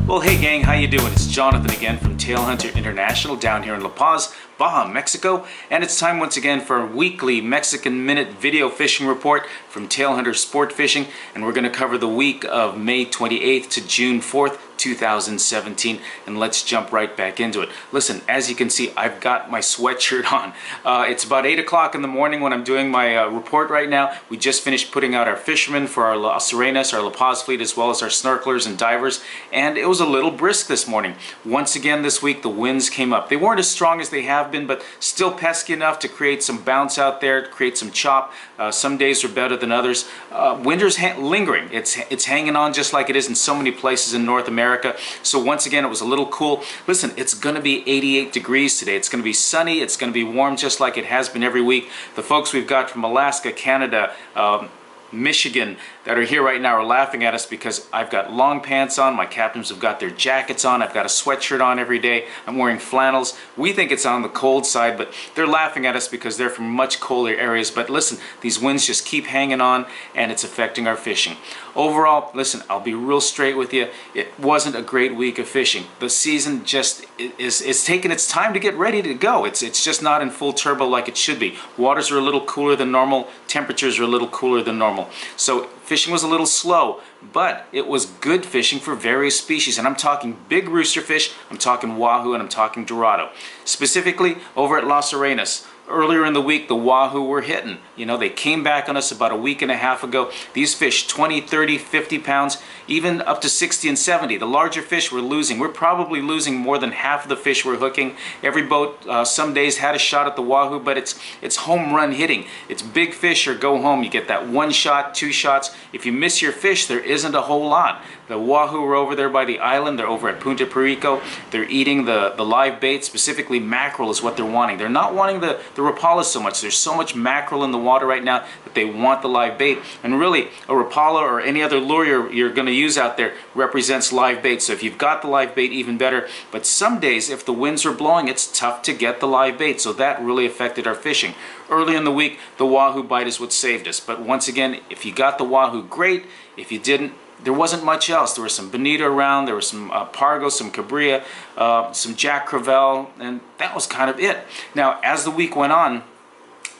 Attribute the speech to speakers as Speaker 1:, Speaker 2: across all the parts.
Speaker 1: Well, hey gang, how you doing? It's Jonathan again from Tail Hunter International down here in La Paz, Baja, Mexico. And it's time once again for a weekly Mexican Minute video fishing report from Tail Hunter Sport Fishing. And we're going to cover the week of May 28th to June 4th, 2017, and let's jump right back into it. Listen, as you can see, I've got my sweatshirt on. It's about 8 o'clock in the morning when I'm doing my report right now. We just finished putting out our fishermen for our Las Arenas, our La Paz fleet, as well as our snorkelers and divers, and it was a little brisk this morning. Once again this week, the winds came up. They weren't as strong as they have been, but still pesky enough to create some bounce out there, to create some chop. Some days are better than others. Winter's lingering. It's hanging on just like it is in so many places in North America. So once again, it was a little cool. Listen, it's going to be 88 degrees today. It's going to be sunny. It's going to be warm just like it has been every week. The folks we've got from Alaska, Canada, Michigan that are here right now are laughing at us because I've got long pants on, my captains have got their jackets on, I've got a sweatshirt on every day, I'm wearing flannels. We think it's on the cold side, but they're laughing at us because they're from much colder areas. But listen, these winds just keep hanging on and it's affecting our fishing. Overall, listen, I'll be real straight with you, it wasn't a great week of fishing. The season just is taking its time to get ready to go. It's just not in full turbo like it should be. Waters are a little cooler than normal, temperatures are a little cooler than normal. So fishing was a little slow, but it was good fishing for various species. And I'm talking big rooster fish, I'm talking wahoo, and I'm talking dorado. Specifically over at Las Arenas. Earlier in the week, the wahoo were hitting. You know, they came back on us about a week and a half ago. These fish, 20, 30, 50 pounds, even up to 60 and 70. The larger fish we're losing. We're probably losing more than half of the fish we're hooking. Every boat some days had a shot at the wahoo, but it's home run hitting. It's big fish or go home. You get that one shot, two shots. If you miss your fish, there isn't a whole lot. The wahoo are over there by the island. They're over at Punta Perico. They're eating the live bait, specifically mackerel is what they're wanting. They're not wanting the rapala so much. There's so much mackerel in the water right now that they want the live bait. And really, a rapala or any other lure you're going to use out there represents live bait. So if you've got the live bait, even better. But some days, if the winds are blowing, it's tough to get the live bait. So that really affected our fishing. Early in the week, the wahoo bite is what saved us. But once again, if you got the wahoo, great. If you didn't, there wasn't much else. There was some bonita around, there was some pargo, some cabria, some jack crevalle, and that was kind of it. Now, as the week went on,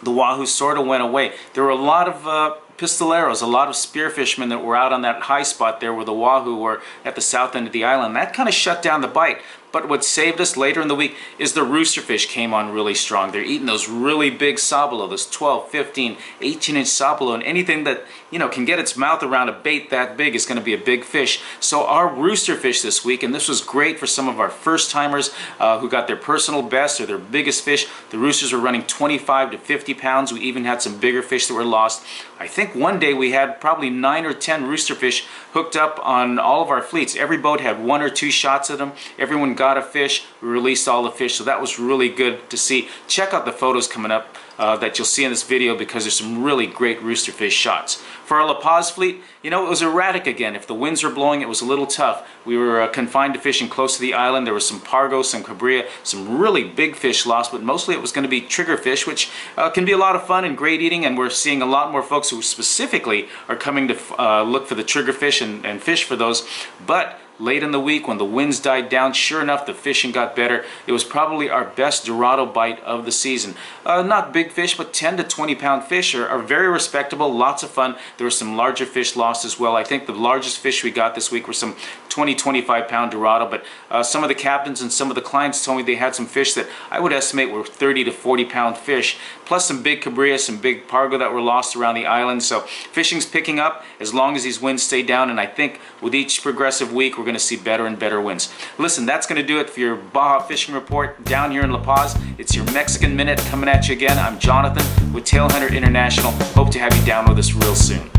Speaker 1: the wahoo sort of went away. There were a lot of pistoleros, a lot of spearfishermen that were out on that high spot there where the wahoo were at the south end of the island. That kind of shut down the bite. But what saved us later in the week is the roosterfish came on really strong. They're eating those really big sabalo, those 12, 15, 18-inch sabalo, and anything that, you know, can get its mouth around a bait that big is going to be a big fish. So our roosterfish this week, and this was great for some of our first-timers who got their personal best or their biggest fish. The roosters were running 25 to 50 pounds. We even had some bigger fish that were lost. I think one day we had probably 9 or 10 roosterfish hooked up on all of our fleets. Every boat had 1 or 2 shots at them. Everyone got a fish. We released all the fish, so that was really good to see. Check out the photos coming up that you'll see in this video because there's some really great roosterfish shots. For our La Paz fleet, you know, it was erratic again. If the winds were blowing, it was a little tough. We were confined to fishing close to the island. There was some pargo, some cabria, some really big fish lost, but mostly it was going to be triggerfish, which can be a lot of fun and great eating, and we're seeing a lot more folks who specifically are coming to look for the triggerfish and fish for those. But late in the week, when the winds died down, sure enough, the fishing got better. It was probably our best dorado bite of the season. Not big fish, but 10 to 20 pound fish are very respectable, lots of fun. There were some larger fish lost as well. I think the largest fish we got this week were some 20, 25 pound dorado, but some of the captains and some of the clients told me they had some fish that I would estimate were 30 to 40 pound fish, plus some big cabria, some big pargo that were lost around the island. So fishing's picking up as long as these winds stay down, and I think with each progressive week we're going to see better and better winds. Listen, that's going to do it for your Baja Fishing Report down here in La Paz. It's your Mexican Minute coming at you again. I'm Jonathan with Tail Hunter International. Hope to have you down with us real soon.